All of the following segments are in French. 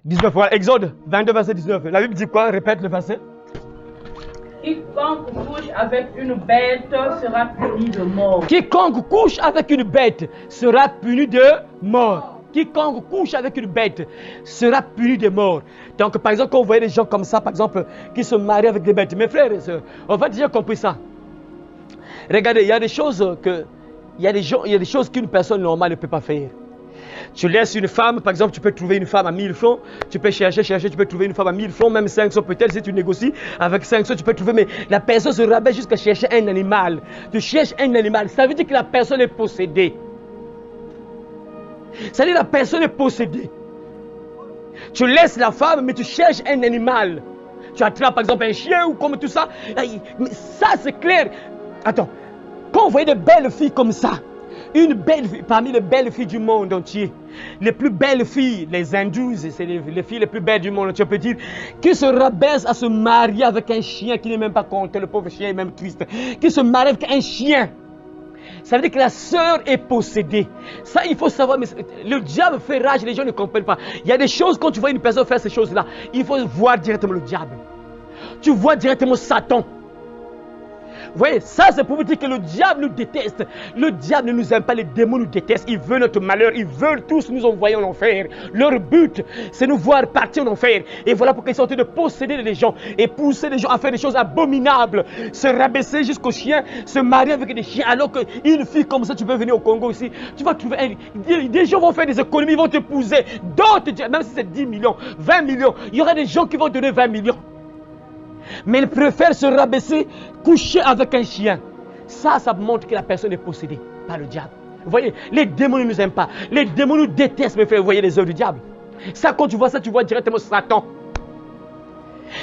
19, voilà, Exode 22, verset 19. La Bible dit quoi? Répète le verset. Quiconque couche avec une bête sera puni de mort. Quiconque couche avec une bête sera puni de mort. Quiconque couche avec une bête sera puni de mort. Donc, par exemple, quand vous voyez des gens comme ça, par exemple, qui se marient avec des bêtes, mes frères et sœurs, on va déjà compris ça. Regardez, il y a des choses qu'une personne normale ne peut pas faire. Tu laisses une femme, par exemple, tu peux trouver une femme à 1000 francs, tu peux chercher, tu peux trouver une femme à 1000 francs, même 500 peut-être, si tu négocies avec 500, tu peux trouver, mais la personne se rabaisse jusqu'à chercher un animal. Tu cherches un animal, ça veut dire que la personne est possédée. Ça veut dire que la personne est possédée. Tu laisses la femme, mais tu cherches un animal. Tu attrapes par exemple un chien ou comme tout ça. Mais ça c'est clair. Attends, quand vous voyez de belles filles comme ça, une belle fille, parmi les belles filles du monde entier, les plus belles filles, les hindoues, c'est les filles les plus belles du monde entier, on peut dire, qui se rabaissent à se marier avec un chien qui n'est même pas content, le pauvre chien est même triste, qui se marie avec un chien. Ça veut dire que la sœur est possédée. Ça, il faut savoir, mais le diable fait rage, les gens ne comprennent pas. Il y a des choses, quand tu vois une personne faire ces choses-là, il faut voir directement le diable. Tu vois directement Satan. Vous voyez, ça c'est pour vous dire que le diable nous déteste. Le diable ne nous aime pas, les démons nous détestent. Ils veulent notre malheur, ils veulent tous nous envoyer en enfer. Leur but, c'est nous voir partir en enfer. Et voilà pourquoi ils sont en train de posséder les gens et pousser les gens à faire des choses abominables. Se rabaisser jusqu'aux chiens, se marier avec des chiens. Alors qu'une fille comme ça, tu peux venir au Congo ici, tu vas trouver des gens vont faire des économies, ils vont t'épouser. D'autres, même si c'est 10 millions, 20 millions, il y aura des gens qui vont donner 20 millions. Mais ils préfèrent se rabaisser, coucher avec un chien. Ça montre que la personne est possédée par le diable. Vous voyez, les démons ne nous aiment pas. Les démons nous détestent, mes frères. Vous voyez les œuvres du diable. Ça, quand tu vois ça, tu vois directement Satan.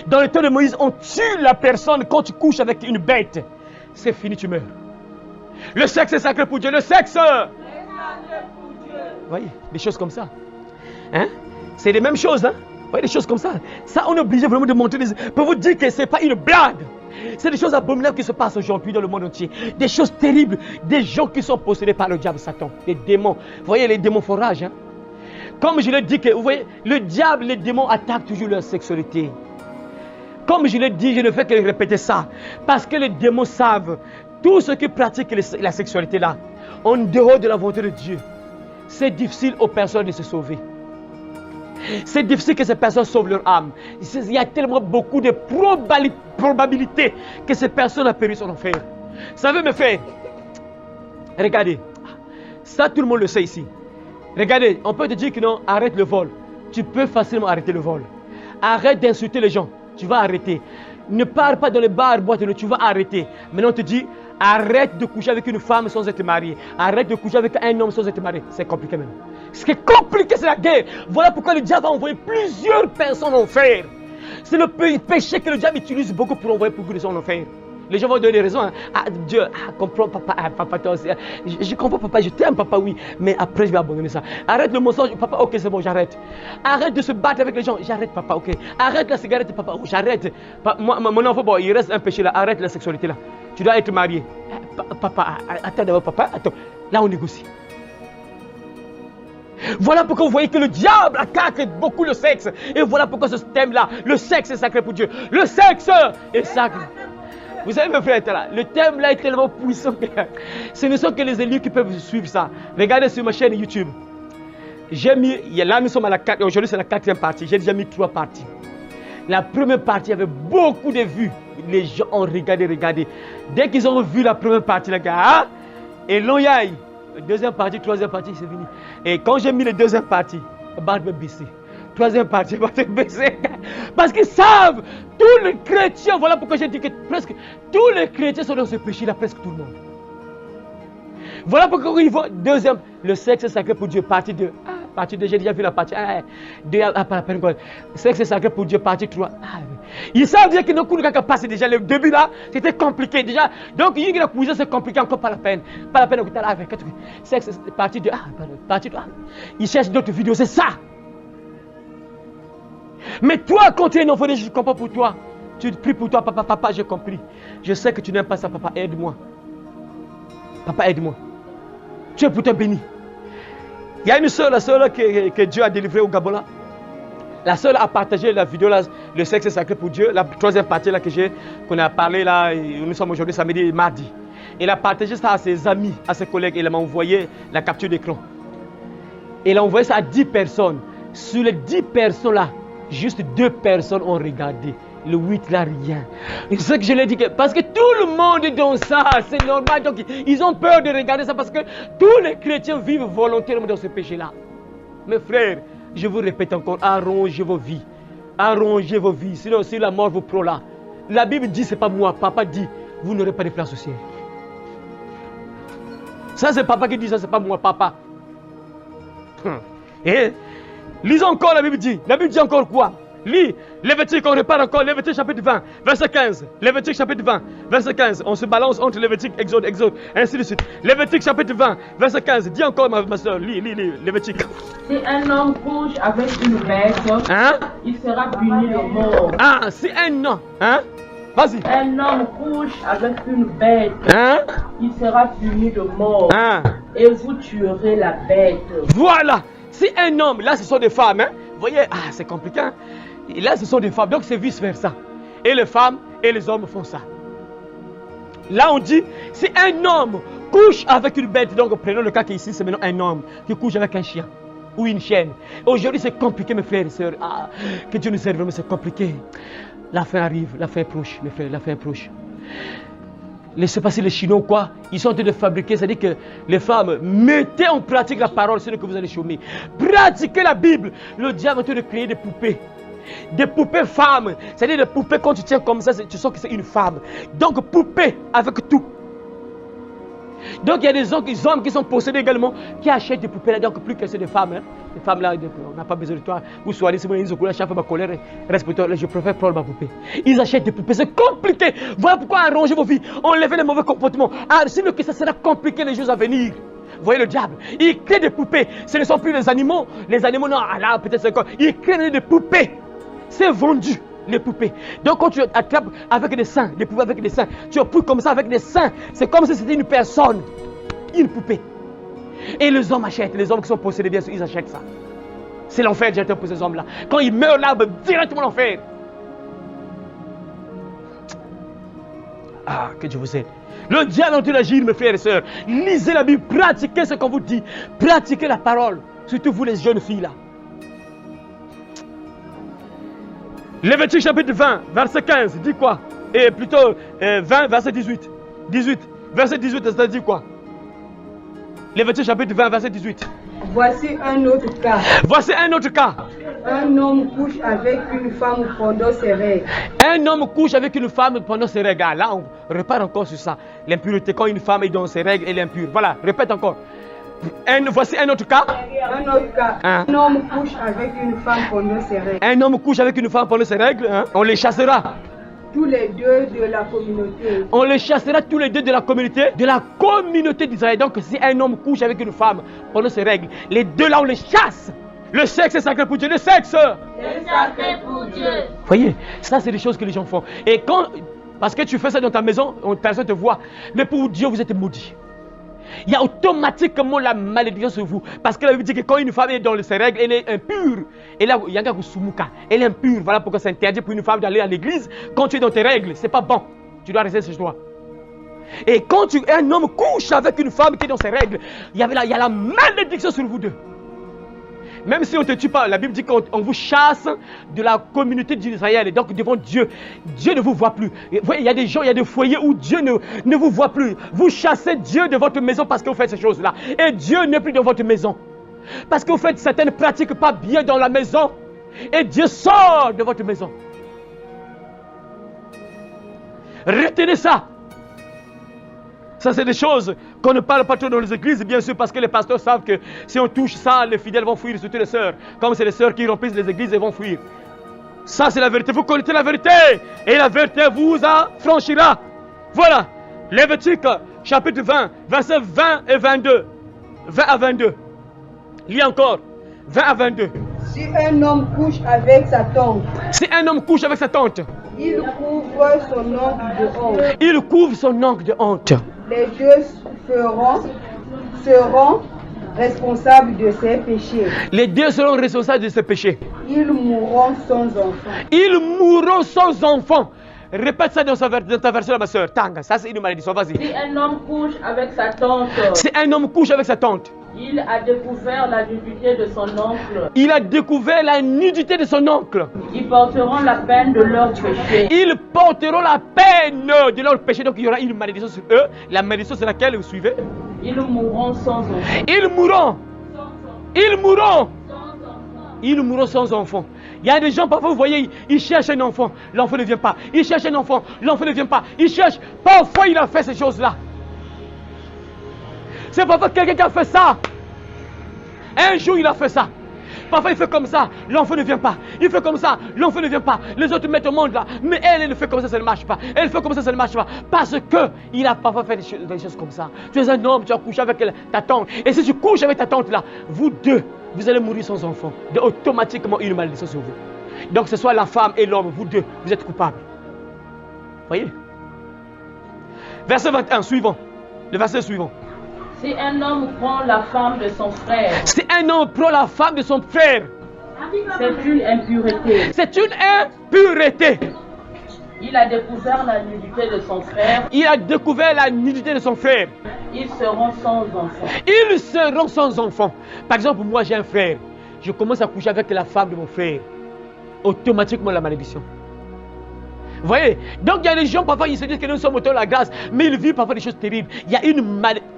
Dans le temps de Moïse, on tue la personne quand tu couches avec une bête. C'est fini, tu meurs. Le sexe est sacré pour Dieu. Le sexe est sacré pour Dieu. Vous voyez, des choses comme ça. Hein? C'est les mêmes choses, hein? Vous voyez des choses comme ça. Ça, on est obligé vraiment de montrer pour vous dire que ce n'est pas une blague. C'est des choses abominables qui se passent aujourd'hui dans le monde entier. Des choses terribles. Des gens qui sont possédés par le diable Satan. Des démons. Vous voyez, les démons font rage. Hein? Comme je l'ai dit, vous voyez, le diable, les démons attaquent toujours leur sexualité. Comme je l'ai dit, je ne fais que répéter ça. Parce que les démons savent, tous ceux qui pratiquent la sexualité là, en dehors de la volonté de Dieu, c'est difficile aux personnes de se sauver. C'est difficile que ces personnes sauvent leur âme. Il y a tellement beaucoup de probabilités que ces personnes périssent en enfer. Vous savez, mes frères, regardez, ça tout le monde le sait ici. Regardez, on peut te dire que non, arrête le vol. Tu peux facilement arrêter le vol. Arrête d'insulter les gens, tu vas arrêter. Ne pars pas dans les bars, boîtes, tu vas arrêter. Maintenant on te dit, arrête de coucher avec une femme sans être marié. Arrête de coucher avec un homme sans être marié. C'est compliqué maintenant. Ce qui est compliqué, c'est la guerre. Voilà pourquoi le diable a envoyé plusieurs personnes en enfer. C'est le péché que le diable utilise beaucoup pour envoyer beaucoup de gens en enfer. Les gens vont donner raison. Hein. Ah, Dieu, comprends papa, papa, toi aussi. Je comprends papa, je t'aime papa, oui. Mais après, je vais abandonner ça. Arrête le mensonge, papa, ok, c'est bon, j'arrête. Arrête de se battre avec les gens, j'arrête papa, ok. Arrête la cigarette, papa, oh, j'arrête. Mon enfant, bon, il reste un péché là, arrête la sexualité là. Tu dois être marié. Papa, attends d'abord, papa, attends. Là, on négocie. Voilà pourquoi vous voyez que le diable attaque beaucoup le sexe. Et voilà pourquoi ce thème-là, le sexe est sacré pour Dieu. Le sexe est sacré. Vous savez, mes frères, là, le thème-là est tellement puissant que ce ne sont que les élus qui peuvent suivre ça. Regardez sur ma chaîne YouTube. J'ai mis, là nous sommes à la 4, aujourd'hui c'est la 4e partie. J'ai déjà mis 3 parties. La première partie avait beaucoup de vues. Les gens ont regardé. Dès qu'ils ont vu la première partie, les gars, hein, et l'on y aille. Deuxième partie, 3e partie, c'est fini. Et quand j'ai mis la 2e partie, barre me baisser. 3e partie, barre me baisser. Parce qu'ils savent, tous les chrétiens, voilà pourquoi j'ai dit que presque tous les chrétiens sont dans ce péché-là, presque tout le monde. Voilà pourquoi il faut, 2e, le sexe est sacré pour Dieu, partie 2. Partie 2, j'ai déjà vu la partie 1. 2, pas la peine. Le sexe est sacré pour Dieu, partie 3. Ils savent dire que nos coups de passé déjà, le début là, c'était compliqué déjà. Donc, il y a une c'est compliqué encore, pas la peine. Pas la peine d'écouter là avec sexe, partie 2. Partie 3. Ils cherchent d'autres vidéos, c'est ça. Mais toi, quand tu es un enfant, je comprends pour toi. Tu pries pour toi, papa, j'ai compris. Je sais que tu n'aimes pas ça, papa, aide-moi. Papa, aide-moi. Tu es pourtant béni. Il y a une soeur, la soeur que Dieu a délivrée au Gabon là. La seule a partagé la vidéo là, le sexe est sacré pour Dieu. La troisième partie là qu'on a parlé là, nous sommes aujourd'hui samedi et mardi. Il a partagé ça à ses amis, à ses collègues. Il m'a envoyé la capture d'écran. Il a envoyé ça à 10 personnes. Sur les 10 personnes là, juste 2 personnes ont regardé. Le 8 là, rien. C'est ce que je l'ai dit. Parce que tout le monde est dans ça. C'est normal. Donc, ils ont peur de regarder ça parce que tous les chrétiens vivent volontairement dans ce péché-là. Mes frères, je vous répète encore, arrangez vos vies. Arrangez vos vies. Sinon, si la mort vous prend là. La Bible dit, c'est pas moi. Papa dit, vous n'aurez pas de place au ciel. Ça, c'est papa qui dit ça, c'est pas moi, papa. Et lisons encore la Bible dit. La Bible dit encore quoi? Lis Lévitique, on repart encore, Lévitique chapitre 20, verset 15. Lévitique chapitre 20, verset 15. On se balance entre Lévitique, Exode, ainsi de suite. Lévitique chapitre 20, verset 15. Dis encore ma soeur, lis, Lévitique. Si un homme couche avec une bête, il sera puni de mort. Ah, si un homme, vas-y. Un homme couche avec une bête, il sera puni de mort. Et vous tuerez la bête. Voilà. Si un homme, là ce sont des femmes, vous voyez, c'est compliqué. Et là ce sont des femmes, donc c'est vice versa. Et les femmes et les hommes font ça. Là on dit, si un homme couche avec une bête, donc prenons le cas qu'ici c'est maintenant un homme qui couche avec un chien ou une chienne. Aujourd'hui c'est compliqué mes frères et sœurs. Que Dieu nous serve, mais c'est compliqué. La fin arrive, la fin est proche, mes frères, la fin est proche. Laissez passer les Chinois ou quoi, ils sont en train de fabriquer, c'est-à-dire que les femmes, mettez en pratique la parole, c'est ce que vous allez chômer. Pratiquez la Bible. Le diable est en train de créer des poupées. Des poupées femmes. C'est-à-dire des poupées, quand tu tiens comme ça, tu sens que c'est une femme. Donc poupée avec tout. Donc il y a des hommes qui sont possédés également, qui achètent des poupées là, donc plus que c'est des femmes. Les femmes là, on n'a pas besoin de toi. Vous soyez, si vous avez chaque ma colère, respectez-toi, je préfère prendre ma poupée. Ils achètent des poupées, c'est compliqué. Voilà pourquoi arranger vos vies, enlever les mauvais comportements. Sinon que ça sera compliqué les jours à venir. Vous voyez le diable, il crée des poupées. Ce ne sont plus les animaux. Les animaux, non, là peut-être c'est quoi. Il crée des poupées. C'est vendu. Les poupées. Donc quand tu attrapes avec des seins, des poupées avec des seins, tu appuies comme ça avec des seins, c'est comme si c'était une personne, une poupée. Et les hommes achètent, les hommes qui sont possédés bien sûr, ils achètent ça. C'est l'enfer directement pour ces hommes-là. Quand ils meurent là, directement l'enfer. Que Dieu vous aide. Le diable est en train d'agir, mes frères et sœurs. Lisez la Bible, pratiquez ce qu'on vous dit, pratiquez la parole, surtout vous les jeunes filles là. Lévitique chapitre 20, verset 15, dit quoi? Et plutôt 20, verset 18. 18, verset 18, ça dit quoi? Lévitique chapitre 20, verset 18. Voici un autre cas. Voici un autre cas. Un homme couche avec une femme pendant ses règles. Un homme couche avec une femme pendant ses règles. Là, on repart encore sur ça. L'impureté, quand une femme est dans ses règles, elle est impure. Voilà, répète encore. Voici un autre cas. Un autre cas. Un homme couche avec une femme pendant ses règles. Un homme couche avec une femme pendant ses règles. On les chassera. Tous les deux de la communauté. On les chassera tous les deux de la communauté d'Israël. Donc si un homme couche avec une femme pendant ses règles, les deux là on les chasse. Le sexe est sacré pour Dieu. Le sexe est sacré pour Dieu. Voyez, ça c'est des choses que les gens font. Et parce que tu fais ça dans ta maison, personne ne te voit. Mais pour Dieu, vous êtes maudits. Il y a automatiquement la malédiction sur vous. Parce que la Bible dit que quand une femme est dans ses règles, elle est impure. Et là, il y a un soumuka. Elle est impure. Voilà pourquoi c'est interdit pour une femme d'aller à l'église. Quand tu es dans tes règles, c'est pas bon. Tu dois rester chez toi. Et quand un homme couche avec une femme qui est dans ses règles, il y a la malédiction sur vous deux. Même si on ne te tue pas, la Bible dit qu'on vous chasse de la communauté d'Israël. Et donc devant Dieu, Dieu ne vous voit plus. Et vous voyez, il y a des gens, il y a des foyers où Dieu ne vous voit plus. Vous chassez Dieu de votre maison parce que vous faites ces choses-là. Et Dieu n'est plus dans votre maison. Parce que vous faites certaines pratiques pas bien dans la maison. Et Dieu sort de votre maison. Retenez ça. Ça, c'est des choses qu'on ne parle pas trop dans les églises, bien sûr, parce que les pasteurs savent que si on touche ça, les fidèles vont fuir, surtout les sœurs. Comme c'est les sœurs qui remplissent les églises, elles vont fuir. Ça, c'est la vérité. Vous connaissez la vérité. Et la vérité vous affranchira. Voilà. Lévitique, chapitre 20, versets 20 et 22. 20 à 22. Lis encore. 20 à 22. Si un homme couche avec sa tante. Si un homme couche avec sa tante. Il couvre son ongle de honte. Il couvre son ongle de honte. Les deux seront responsables de ses péchés. Les deux seront responsables de ses péchés. Ils mourront sans enfants. Ils mourront sans enfants. Répète ça dans ta version, ma soeur. Tanga, ça c'est une malédiction. Vas-y. Si un homme couche avec sa tante. Si un homme couche avec sa tante. Il a découvert la nudité de son oncle. Il a découvert la nudité de son oncle. Ils porteront la peine de leur péché. Ils porteront la peine de leur péché. Donc il y aura une malédiction sur eux. La malédiction c'est laquelle vous suivez? Ils mourront sans enfants. Ils mourront. Ils mourront. Ils mourront sans enfants. Il y a des gens, parfois vous voyez, ils cherchent un enfant. L'enfant ne vient pas. Ils cherchent un enfant. L'enfant ne vient pas. Ils cherchent. Parfois il a fait ces choses-là. C'est parfois quelqu'un qui a fait ça. Un jour il a fait ça. Parfois il fait comme ça, l'enfant ne vient pas. Il fait comme ça, l'enfant ne vient pas. Les autres mettent au monde là. Mais elle fait comme ça ne marche pas. Elle fait comme ça ne marche pas. Parce que il a parfois fait des choses comme ça. Tu es un homme, tu as couché avec ta tante. Et si tu couches avec ta tante là, vous deux, vous allez mourir sans enfant. Automatiquement une malédiction sur vous. Donc ce soit la femme et l'homme, vous deux, vous êtes coupables. Voyez? Verset 21, suivant. Le verset suivant. Si un homme prend la femme de son frère. Si un homme prend la femme de son frère. C'est une impureté. C'est une impureté. Il a découvert la nudité de son frère. Il a découvert la nudité de son frère. Ils seront sans enfants. Ils seront sans enfants. Par exemple, moi j'ai un frère. Je commence à coucher avec la femme de mon frère. Automatiquement la malédiction. Vous voyez? Donc il y a des gens, parfois ils se disent que nous sommes autour de la grâce. Mais ils vivent parfois des choses terribles. Il y a une malédiction.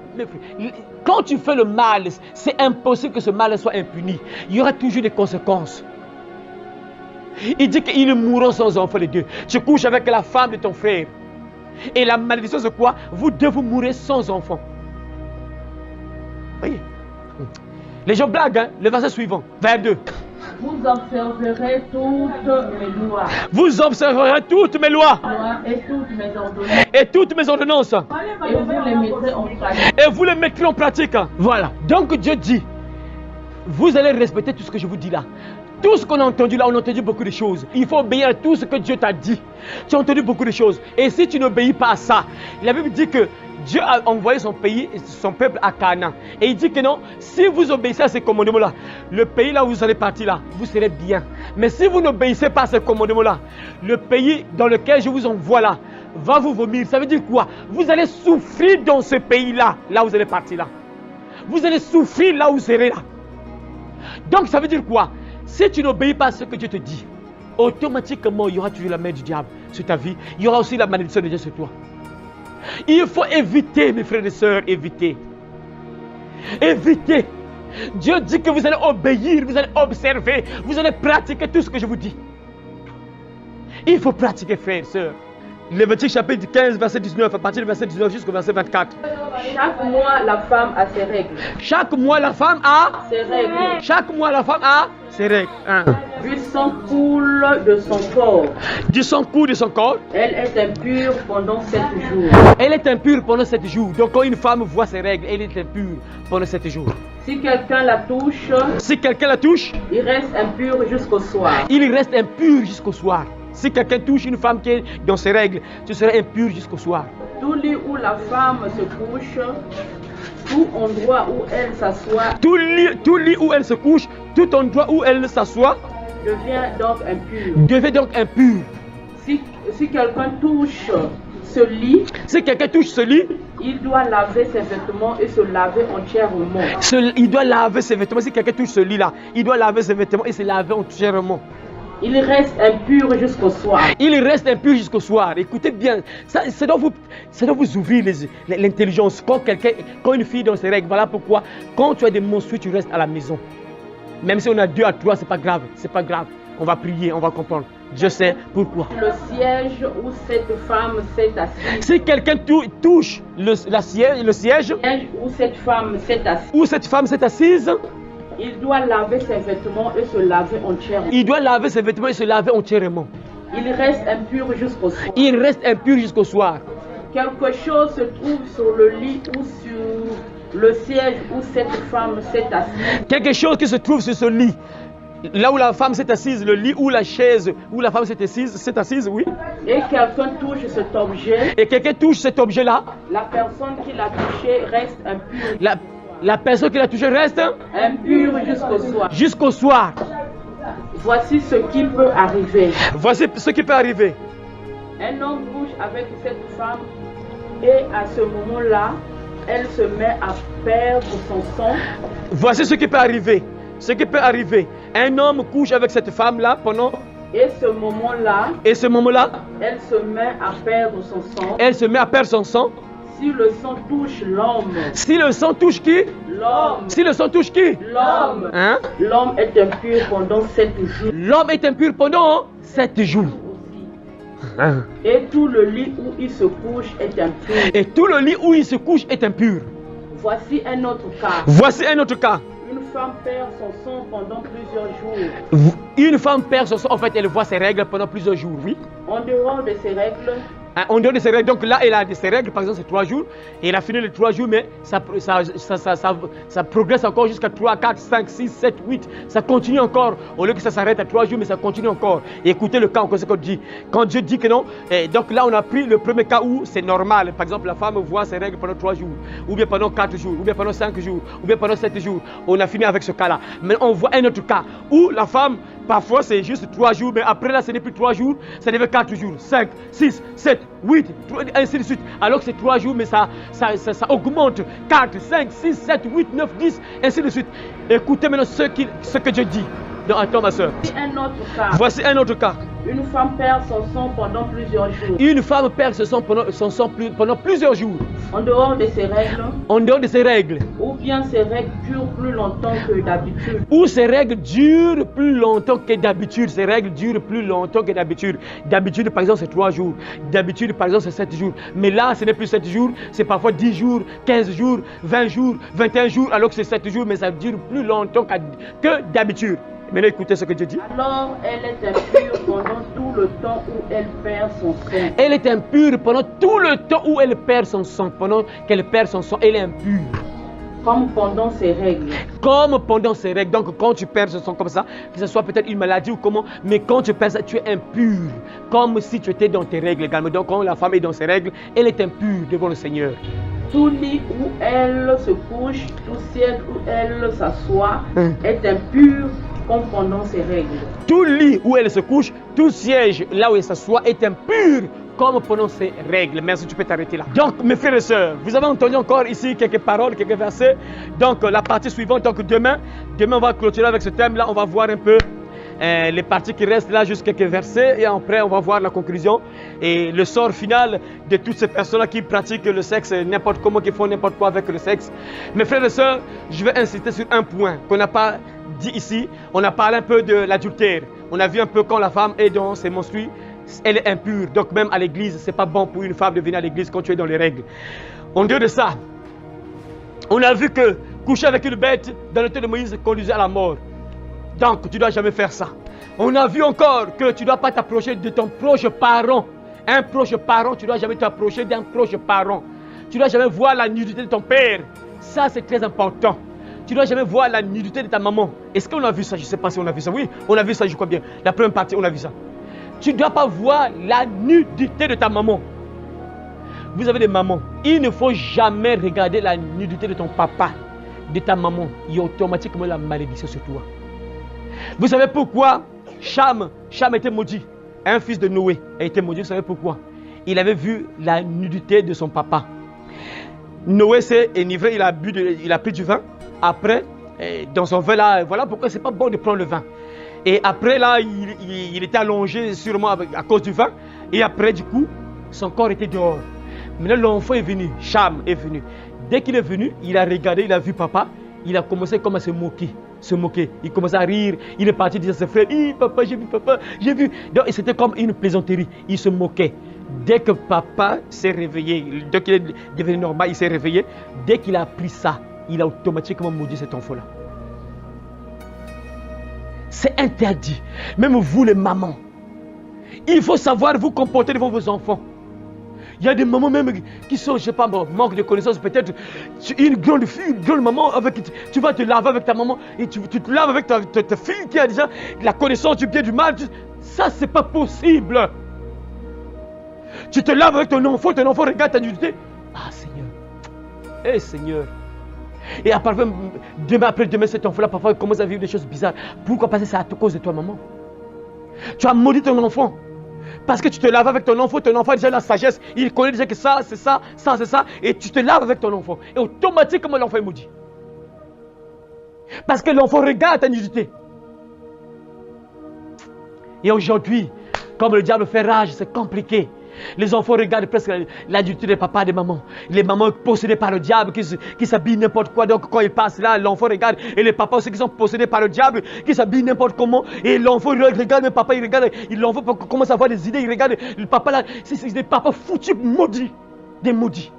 Quand tu fais le mal, c'est impossible que ce mal soit impuni. Il y aura toujours des conséquences. Il dit qu'ils mourront sans enfants les deux. Tu couches avec la femme de ton frère. Et la malédiction c'est quoi? Vous deux vous mourrez sans enfants. Voyez? Les gens blaguent, hein? Le verset suivant, 22. Vous observerez toutes mes lois. Vous observerez toutes mes lois. Et toutes mes ordonnances. Et toutes mes ordonnances. Et vous les mettrez en pratique. Et vous les mettrez en pratique. Voilà. Donc Dieu dit, vous allez respecter tout ce que je vous dis là. Tout ce qu'on a entendu là, on a entendu beaucoup de choses. Il faut obéir à tout ce que Dieu t'a dit. Tu as entendu beaucoup de choses. Et si tu n'obéis pas à ça, la Bible dit que Dieu a envoyé son pays, son peuple à Canaan. Et il dit que non, si vous obéissez à ces commandements-là, le pays là où vous allez partir là, vous serez bien. Mais si vous n'obéissez pas à ces commandements-là, le pays dans lequel je vous envoie là, va vous vomir. Ça veut dire quoi? Vous allez souffrir dans ce pays-là, là où vous allez partir là. Vous allez souffrir là où vous serez là. Donc ça veut dire quoi? Si tu n'obéis pas à ce que Dieu te dit, automatiquement il y aura toujours la main du diable sur ta vie. Il y aura aussi la malédiction de Dieu sur toi. Il faut éviter, mes frères et sœurs, éviter. Éviter. Dieu dit que vous allez obéir, vous allez observer, vous allez pratiquer tout ce que je vous dis. Il faut pratiquer, frères et sœurs. Lévitique chapitre 15, verset 19, à partir du verset 19 jusqu'au verset 24. Chaque mois, la femme a ses règles. Chaque mois, la femme a ses règles. Chaque mois, la femme a ses règles. Du sang coule de son corps. Du sang coule de son corps. Elle est impure pendant 7 jours. Elle est impure pendant 7 jours. Donc quand une femme voit ses règles, elle est impure pendant 7 jours. Si quelqu'un la touche, il reste impur jusqu'au soir. Il reste impur jusqu'au soir. Si quelqu'un touche une femme qui est dans ses règles, tu seras impur jusqu'au soir. Tout lit où la femme se couche, tout endroit où elle s'assoit, tout lit où elle se couche, tout endroit où elle s'assoit, devient donc impur. Si quelqu'un touche ce lit, il doit laver ses vêtements et se laver entièrement. Il doit laver ses vêtements. Si quelqu'un touche ce lit-là, il doit laver ses vêtements et se laver entièrement. Il reste impur jusqu'au soir. Il reste impur jusqu'au soir. Écoutez bien, ça doit vous ouvrir l'intelligence. Quand une fille dans ses règles, voilà pourquoi, quand tu as des menstrues, tu restes à la maison. Même si on a 2 à 3, c'est pas grave. C'est pas grave. On va prier, on va comprendre. Dieu sait pourquoi. Le siège où cette femme s'est assise. Si quelqu'un touche le siège où cette femme s'est assise, il doit laver ses vêtements et se laver entièrement. Il doit laver ses vêtements et se laver entièrement. Il reste impur jusqu'au soir. Il reste impur jusqu'au soir. Quelque chose se trouve sur le lit ou sur le siège où cette femme s'est assise. Quelque chose qui se trouve sur ce lit. Là où la femme s'est assise, le lit ou la chaise où la femme s'est assise, oui. Et quelqu'un touche cet objet. Et quelqu'un touche cet objet-là. La personne qui l'a touché reste impure. La personne qui l'a touché reste impure jusqu'au soir. Jusqu'au soir. Voici ce qui peut arriver. Voici ce qui peut arriver. Un homme couche avec cette femme et à ce moment-là, elle se met à perdre son sang. Voici ce qui peut arriver. Ce qui peut arriver. Un homme couche avec cette femme-là pendant... Et ce moment-là, elle se met à perdre son sang. Elle se met à perdre son sang. Si le sang touche l'homme. Si le sang touche qui? L'homme. Si le sang touche qui? L'homme. Hein? L'homme est impur pendant 7 jours. L'homme est impur pendant 7 jours. Hein? Et tout le lit où il se couche est impur. Et tout le lit où il se couche est impur. Voici un autre cas. Voici un autre cas. Une femme perd son sang pendant plusieurs jours. Une femme perd son sang, en fait, elle voit ses règles pendant plusieurs jours, oui. En dehors de ses règles. En dehors de ses règles, donc là, elle a ses règles, par exemple, c'est 3 jours. Et elle a fini les 3 jours, mais ça progresse encore jusqu'à 3, 4, 5, 6, 7, 8. Ça continue encore. Au lieu que ça s'arrête à 3 jours, mais ça continue encore. Et écoutez le cas, encore ce qu'on dit. Quand Dieu dit que non, donc là, on a pris le premier cas où c'est normal. Par exemple, la femme voit ses règles pendant 3 jours, ou bien pendant 4 jours, ou bien pendant 5 jours, ou bien pendant 7 jours. On a fini avec ce cas-là. Mais on voit un autre cas où la femme, parfois, c'est juste 3 jours, mais après là, ce n'est plus 3 jours, ça devient 4 jours, 5, 6, 7, 8, ainsi de suite. Alors que c'est 3 jours, mais ça augmente. 4, 5, 6, 7, 8, 9, 10, ainsi de suite. Écoutez maintenant ce que Dieu dit. Attends, ma soeur. Voici un autre cas. Une femme perd son sang pendant plusieurs jours. Une femme perd son sang pendant plusieurs jours. En dehors de ses règles. En dehors de ses règles. Ou bien ses règles durent plus longtemps que d'habitude. Ou ses règles durent plus longtemps que d'habitude. Ses règles durent plus longtemps que d'habitude. D'habitude, par exemple, c'est 3 jours. D'habitude, par exemple, c'est 7 jours. Mais là, ce n'est plus 7 jours. C'est parfois 10 jours, 15 jours, 20 jours, 21 jours. Alors que c'est 7 jours, mais ça dure plus longtemps que d'habitude. Maintenant, écoutez ce que Dieu dit. Alors, elle est impure pendant tout le temps où elle perd son sang. Elle est impure pendant tout le temps où elle perd son sang. Pendant qu'elle perd son sang, elle est impure. Comme pendant ses règles. Comme pendant ses règles. Donc, quand tu perds ce sang comme ça, que ce soit peut-être une maladie ou comment, mais quand tu perds ça, tu es impur. Comme si tu étais dans tes règles également. Donc, quand la femme est dans ses règles, elle est impure devant le Seigneur. Tout lit où elle se couche, tout siège où elle s'assoit est impur comme pendant ses règles. Tout lit où elle se couche, tout siège là où elle s'assoit est impur comme pendant ses règles. Merci, tu peux t'arrêter là. Donc, mes frères et sœurs, vous avez entendu encore ici quelques paroles, quelques versets. Donc, la partie suivante, donc demain, on va clôturer avec ce thème-là. On va voir un peu les parties qui restent là, juste quelques versets. Et après, on va voir la conclusion et le sort final de toutes ces personnes-là qui pratiquent le sexe n'importe comment, qui font n'importe quoi avec le sexe. Mes frères et sœurs, je vais insister sur un point qu'on n'a pas dit ici. On a parlé un peu de l'adultère. On a vu un peu quand la femme est dans ses menstrues, elle est impure. Donc même à l'église, c'est pas bon pour une femme de venir à l'église quand tu es dans les règles. En dehors de ça, on a vu que coucher avec une bête dans le temps de Moïse conduisait à la mort. Donc tu ne dois jamais faire ça. On a vu encore que tu ne dois pas t'approcher de ton proche parent. Un proche parent, tu ne dois jamais t'approcher d'un proche parent. Tu ne dois jamais voir la nudité de ton père. Ça, c'est très important. Tu ne dois jamais voir la nudité de ta maman. Est-ce qu'on a vu ça? Je ne sais pas si on a vu ça. Oui, on a vu ça, je crois bien. La première partie, on a vu ça. Tu ne dois pas voir la nudité de ta maman. Vous avez des mamans. Il ne faut jamais regarder la nudité de ton papa, de ta maman. Il y a automatiquement la malédiction sur toi. Vous savez pourquoi Cham était maudit? Un fils de Noé a été maudit. Vous savez pourquoi? Il avait vu la nudité de son papa. Noé s'est enivré, il a pris du vin. Après, dans son vin là, voilà pourquoi c'est pas bon de prendre le vin. Et après là, il était allongé sûrement à cause du vin. Et après du coup, son corps était dehors. Maintenant l'enfant est venu, Cham est venu. Dès qu'il est venu, il a regardé, il a vu papa. Il a commencé comme à se moquer. Il commençait à rire. Il est parti dire à ses frères, papa, j'ai vu. Donc c'était comme une plaisanterie. Il se moquait. Dès que papa s'est réveillé, dès qu'il est devenu normal, il s'est réveillé. Dès qu'il a appris ça, il a automatiquement maudit cet enfant-là. C'est interdit. Même vous les mamans. Il faut savoir vous comporter devant vos enfants. Il y a des mamans même qui sont, je ne sais pas, manque de connaissances. Peut-être une grande fille, une grande maman, tu vas te laver avec ta maman et tu te laves avec ta fille qui a déjà la connaissance du bien et du mal. Ça, c'est pas possible. Tu te laves avec ton enfant regarde ta nudité. Ah Seigneur. Seigneur. Et après, demain après demain, cet enfant-là, parfois, il commence à vivre des choses bizarres. Pourquoi? Parce que c'est à cause de toi, maman. Tu as maudit ton enfant. Parce que tu te laves avec ton enfant a déjà la sagesse. Il connaît déjà que ça, c'est ça, ça, c'est ça. Et tu te laves avec ton enfant. Et automatiquement, l'enfant est maudit. Parce que l'enfant regarde ta nudité. Et aujourd'hui, comme le diable fait rage, c'est compliqué. Les enfants regardent presque la nudité des papas et des mamans. Les mamans possédées par le diable qui s'habillent n'importe quoi. Donc quand ils passent là, l'enfant regarde. Et les papas aussi qui sont possédés par le diable, qui s'habillent n'importe comment. Et l'enfant regarde, le papa il regarde. L'enfant commence à avoir des idées, il regarde. Le papa là, c'est des papas foutus, maudits. Des maudits.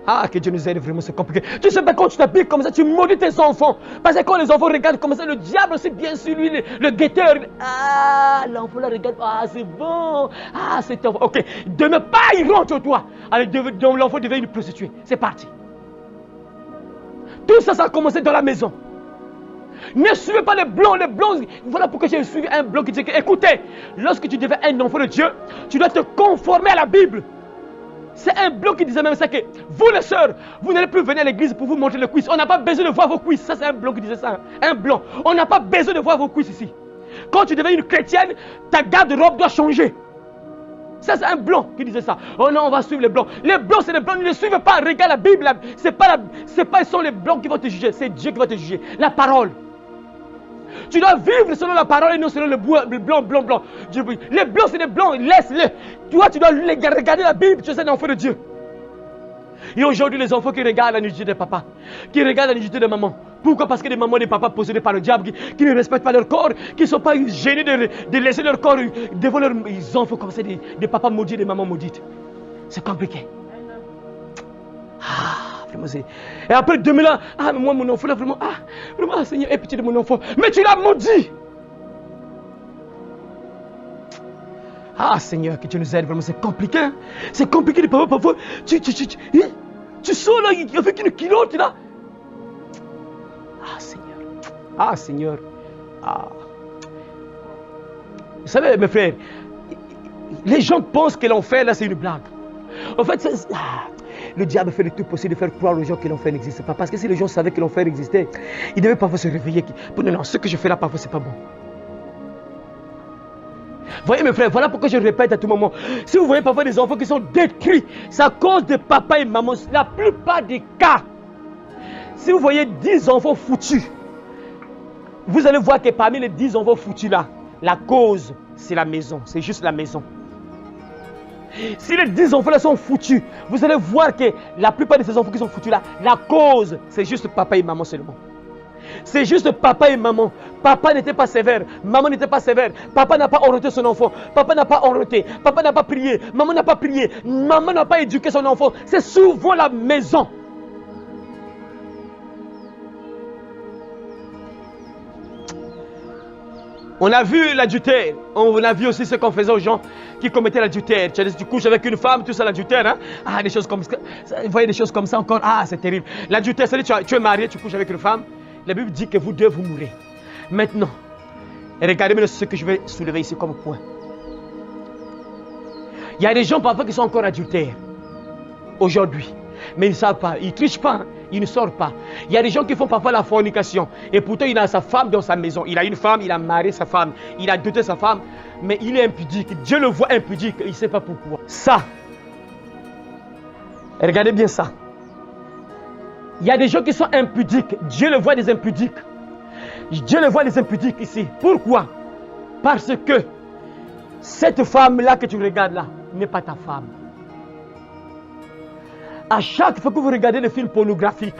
Ah, que Dieu nous aide, vraiment, c'est compliqué. Tu sais pas, quand tu t'habilles comme ça, tu maudis tes enfants. Parce que quand les enfants regardent comme ça, le diable, c'est bien sûr lui, le guetteur. Ah, l'enfant là regarde, ah, c'est bon. Ah, c'est enfant. Ok, demain, pas, il rentre sur toi. Allez, donc l'enfant devient une prostituée. C'est parti. Tout ça, ça a commencé dans la maison. Ne suivez pas les blancs, Voilà pourquoi j'ai suivi un blanc qui dit que, écoutez, lorsque tu deviens un enfant de Dieu, tu dois te conformer à la Bible. C'est un blanc qui disait même ça que vous les sœurs, vous n'allez plus venir à l'église pour vous montrer le cuisse. On n'a pas besoin de voir vos cuisses. Ça c'est un blanc qui disait ça. Un blanc. On n'a pas besoin de voir vos cuisses ici. Quand tu deviens une chrétienne, ta garde-robe doit changer. Ça c'est un blanc qui disait ça. Oh non, on va suivre les blancs. Les blancs c'est les blancs, ne les suivez pas. Regarde la Bible. Ce sont les blancs qui vont te juger. C'est Dieu qui va te juger. La parole. Tu dois vivre selon la parole et non selon le blanc. Les blancs, c'est des blancs, laisse-les. Toi, tu dois regarder la Bible, tu es un enfant de Dieu. Et aujourd'hui, les enfants qui regardent la nudité de papa, qui regardent la nudité de maman. Pourquoi? Parce que des mamans et des papas possédés par le diable, qui ne respectent pas leur corps, qui ne sont pas gênés de laisser leur corps devant leurs enfants comme ça, des papas maudits, des mamans maudites. C'est compliqué. Et après demain là, ah mais moi mon enfant là vraiment, Seigneur, aie pitié de mon enfant. Mais tu l'as maudit. Ah Seigneur, que tu nous aides, vraiment c'est compliqué. Hein? C'est compliqué de parfois. Tu sors là avec une culotte là. Ah Seigneur. Vous savez mes frères, les gens pensent que l'enfer là c'est une blague. En fait le diable fait le tout possible de faire croire aux gens que l'enfer n'existe pas. Parce que si les gens savaient que l'enfer existait, ils devaient parfois se réveiller. Non, ce que je fais là parfois c'est pas bon. Voyez mes frères, voilà pourquoi je répète à tout moment. Si vous voyez parfois des enfants qui sont détruits, c'est à cause de papa et maman. La plupart des cas, si vous voyez 10 enfants foutus, vous allez voir que parmi les 10 enfants foutus là, la cause c'est la maison, c'est juste la maison. Si les 10 enfants là sont foutus, vous allez voir que la plupart de ces enfants qui sont foutus là, la cause c'est juste papa et maman seulement. C'est juste papa et maman. Papa n'était pas sévère, maman n'était pas sévère. Papa n'a pas orienté son enfant, papa n'a pas orienté, papa n'a pas prié, maman n'a pas prié, maman n'a pas éduqué son enfant. C'est souvent la maison. On a vu l'adultère, on a vu aussi ce qu'on faisait aux gens qui commettaient l'adultère. Tu couches avec une femme, tout ça l'adultère. Hein? Ah, des choses comme ça. Vous voyez des choses comme ça encore. Ah, c'est terrible. L'adultère, c'est-à-dire tu es marié, tu couches avec une femme. La Bible dit que vous deux, vous mourrez. Maintenant, regardez maintenant ce que je vais soulever ici comme point. Il y a des gens parfois qui sont encore adultères aujourd'hui. Mais ils ne savent pas, ils ne trichent pas. Il ne sort pas. Il y a des gens qui font parfois la fornication. Et pourtant, il a sa femme dans sa maison. Il a une femme, il a marié sa femme. Il a doté sa femme. Mais il est impudique. Dieu le voit impudique. Il ne sait pas pourquoi. Ça. Regardez bien ça. Il y a des gens qui sont impudiques. Dieu le voit des impudiques. Dieu le voit des impudiques ici. Pourquoi? Parce que cette femme-là que tu regardes là n'est pas ta femme. À chaque fois que vous regardez le film pornographique,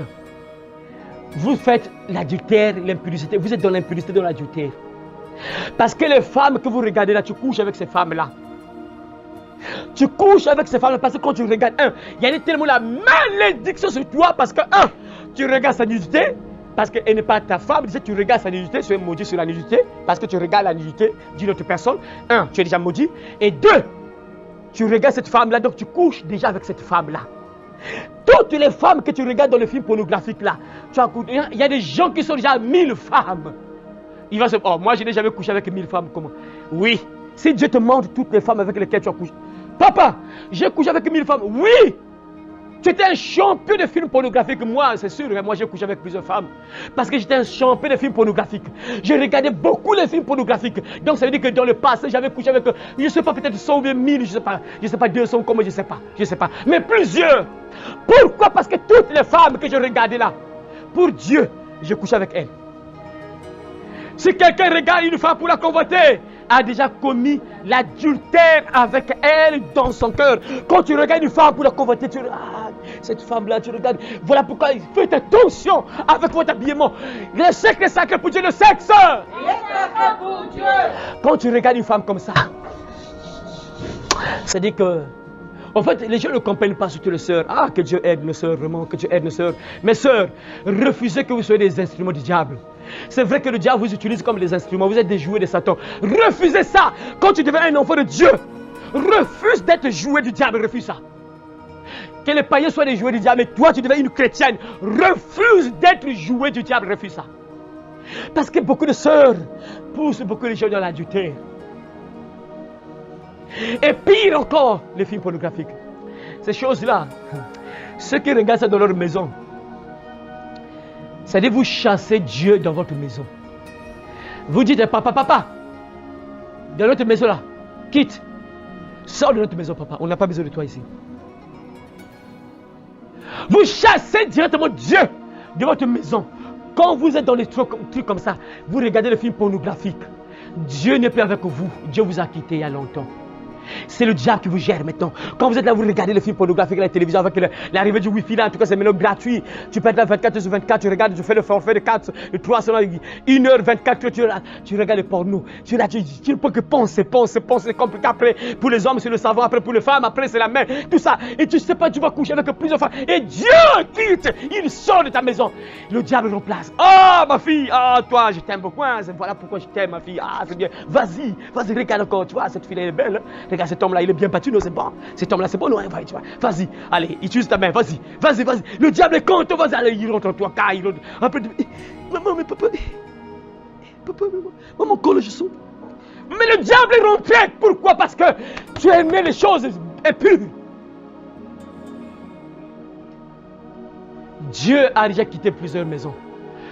vous faites l'adultère, l'impudicité. Vous êtes dans l'impudicité, dans l'adultère. Parce que les femmes que vous regardez là, tu couches avec ces femmes-là. Tu couches avec ces femmes-là parce que quand tu regardes, il y a tellement la malédiction sur toi parce que, tu regardes sa nudité, parce qu'elle n'est pas ta femme. Tu regardes sa nudité, tu es maudit sur la nudité, parce que tu regardes la nudité d'une autre personne. Tu es déjà maudit. Et 2, tu regardes cette femme-là, donc tu couches déjà avec cette femme-là. Toutes les femmes que tu regardes dans le film pornographique là, il y a des gens qui sont déjà 1000 femmes. Il va se dire, moi je n'ai jamais couché avec 1000 femmes. Comment? Oui, si Dieu te montre toutes les femmes avec lesquelles tu as couché. Papa, j'ai couché avec 1000 femmes. Oui, Tu étais un champion de films pornographiques. Moi, c'est sûr, moi j'ai couché avec plusieurs femmes. Parce que j'étais un champion de films pornographiques. J'ai regardé beaucoup de films pornographiques. Donc ça veut dire que dans le passé, j'avais couché avec, je ne sais pas, peut-être 100 ou 1000, je ne sais pas 200, comment, je ne sais pas. Mais plusieurs. Pourquoi? Parce que toutes les femmes que je regardais là, pour Dieu, je couchais avec elles. Si quelqu'un regarde une femme pour la convoiter, a déjà commis l'adultère avec elle dans son cœur. Quand tu regardes une femme pour la convoiter, tu regardes, cette femme-là, tu regardes. Voilà pourquoi faites attention avec votre habillement. Le sexe est sacré pour Dieu, le sexe. Pour Dieu. Quand tu regardes une femme comme ça, c'est-à-dire que, en fait, les gens ne comprennent pas, surtout les sœurs. Ah, que Dieu aide nos sœurs, vraiment, que Dieu aide nos sœurs. Mes sœurs, refusez que vous soyez des instruments du diable. C'est vrai que le diable vous utilise comme des instruments, vous êtes des jouets de Satan. Refusez ça. Quand tu deviens un enfant de Dieu, refuse d'être jouet du diable, refuse ça. Que les païens soient des jouets du diable, mais toi tu deviens une chrétienne, refuse d'être jouet du diable, refuse ça. Parce que beaucoup de sœurs poussent beaucoup de gens dans l'adultère. Et pire encore, les films pornographiques. Ces choses-là, ceux qui regardent ça dans leur maison, c'est-à-dire vous chassez Dieu dans votre maison. Vous dites, papa, dans notre maison là, quitte, sors de notre maison, papa, on n'a pas besoin de toi ici. Vous chassez directement Dieu de votre maison. Quand vous êtes dans les trucs comme ça, vous regardez les films pornographiques. Dieu n'est plus avec vous, Dieu vous a quitté il y a longtemps. C'est le diable qui vous gère maintenant. Quand vous êtes là, vous regardez les films pornographiques à la télévision avec l'arrivée du Wi-Fi là, en tout cas c'est maintenant gratuit. Tu peux être là 24/24, tu regardes, tu fais le forfait de 4, de 3, 1h24, tu regardes le porno. Tu ne peux que penser, c'est compliqué après. Pour les hommes, c'est le savoir, après pour les femmes, après c'est la main, tout ça. Et tu ne sais pas, tu vas coucher avec plusieurs femmes. Et Dieu quitte, il sort de ta maison. Le diable remplace. Oh ma fille, oh toi, je t'aime beaucoup. Hein. Voilà pourquoi je t'aime ma fille. Ah c'est bien, vas-y, regarde encore, tu vois, cette fille elle est belle. Hein. Regarde cet homme-là, il est bien battu, non, c'est bon. Cet homme-là, c'est bon, non, tu vois. Vas-y, allez, utilise ta main, vas-y. Le diable est contre, vas-y, allez, il rentre en toi, car il rentre. Après, maman, mais papa, maman, colle, je sens. Mais le diable est rentré, pourquoi? Parce que tu aimais les choses impures. Dieu a déjà quitté plusieurs maisons.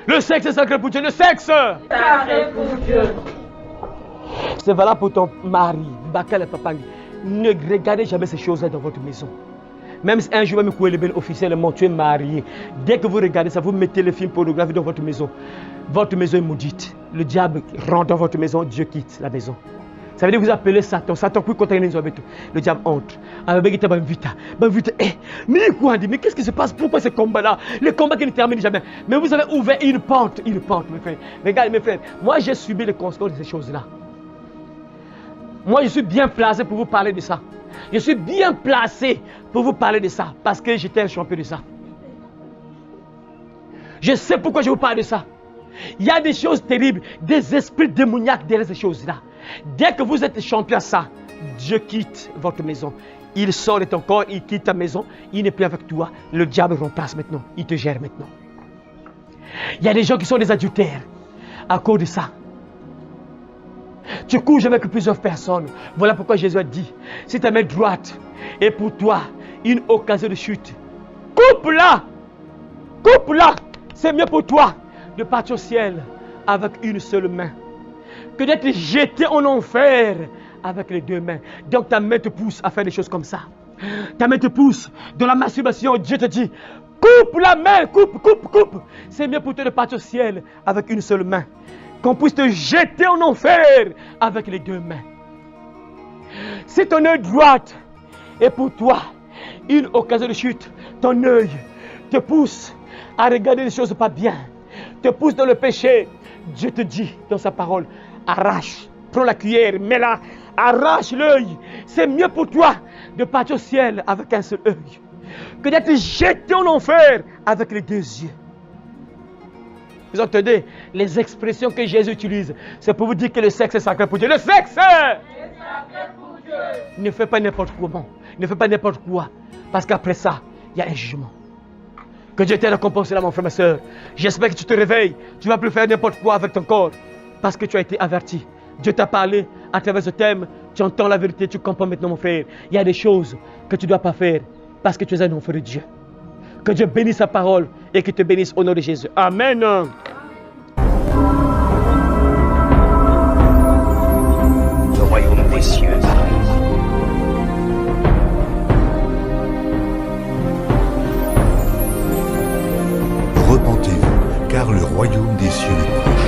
Le sexe est sacré pour Dieu, le sexe. Sacré pour Dieu. C'est valable pour ton mari. Ne regardez jamais ces choses-là dans votre maison. Même si un jour, même officiellement, tu es marié. Dès que vous regardez ça, vous mettez le film pornographique dans votre maison. Votre maison est maudite. Le diable rentre dans votre maison, Dieu quitte la maison. Ça veut dire que vous appelez Satan. Satan, le diable entre. Mais qu'est-ce qui se passe? Pourquoi ce combat-là? Le combat qui ne termine jamais. Mais vous avez ouvert une pente, mes frères. Regardez, mes frères, moi j'ai subi les conséquences de ces choses-là. Moi, je suis bien placé pour vous parler de ça. Je suis bien placé pour vous parler de ça. Parce que j'étais un champion de ça. Je sais pourquoi je vous parle de ça. Il y a des choses terribles, des esprits démoniaques derrière ces choses-là. Dès que vous êtes champion à ça, Dieu quitte votre maison. Il sort de ton corps, il quitte ta maison. Il n'est plus avec toi. Le diable remplace maintenant. Il te gère maintenant. Il y a des gens qui sont des adultères à cause de ça. Tu couches avec plusieurs personnes. Voilà pourquoi Jésus a dit, si ta main droite est pour toi une occasion de chute, coupe-la. C'est mieux pour toi de partir au ciel avec une seule main que d'être jeté en enfer avec les deux mains. Donc ta main te pousse à faire des choses comme ça. Ta main te pousse dans la masturbation. Dieu te dit, coupe la main, coupe. C'est mieux pour toi de partir au ciel avec une seule main. Qu'on puisse te jeter en enfer avec les deux mains. Si ton œil droite est pour toi une occasion de chute, ton œil te pousse à regarder les choses pas bien, te pousse dans le péché, Dieu te dit dans sa parole, arrache, prends la cuillère, mets-la, arrache l'œil. C'est mieux pour toi de partir au ciel avec un seul œil que d'être jeté en enfer avec les deux yeux. Vous entendez les expressions que Jésus utilise? C'est pour vous dire que le sexe est sacré pour Dieu. Le sexe est sacré pour Dieu. Ne fais pas n'importe comment. Ne fais pas n'importe quoi. Parce qu'après ça, il y a un jugement. Que Dieu t'aide à compenser là, mon frère, ma soeur. J'espère que tu te réveilles. Tu ne vas plus faire n'importe quoi avec ton corps. Parce que tu as été averti. Dieu t'a parlé à travers ce thème. Tu entends la vérité. Tu comprends maintenant, mon frère. Il y a des choses que tu ne dois pas faire. Parce que tu es un enfant de Dieu. Que Dieu bénisse sa parole et qu'il te bénisse au nom de Jésus. Amen. Le royaume des cieux arrive. Repentez-vous, car le royaume des cieux est proche.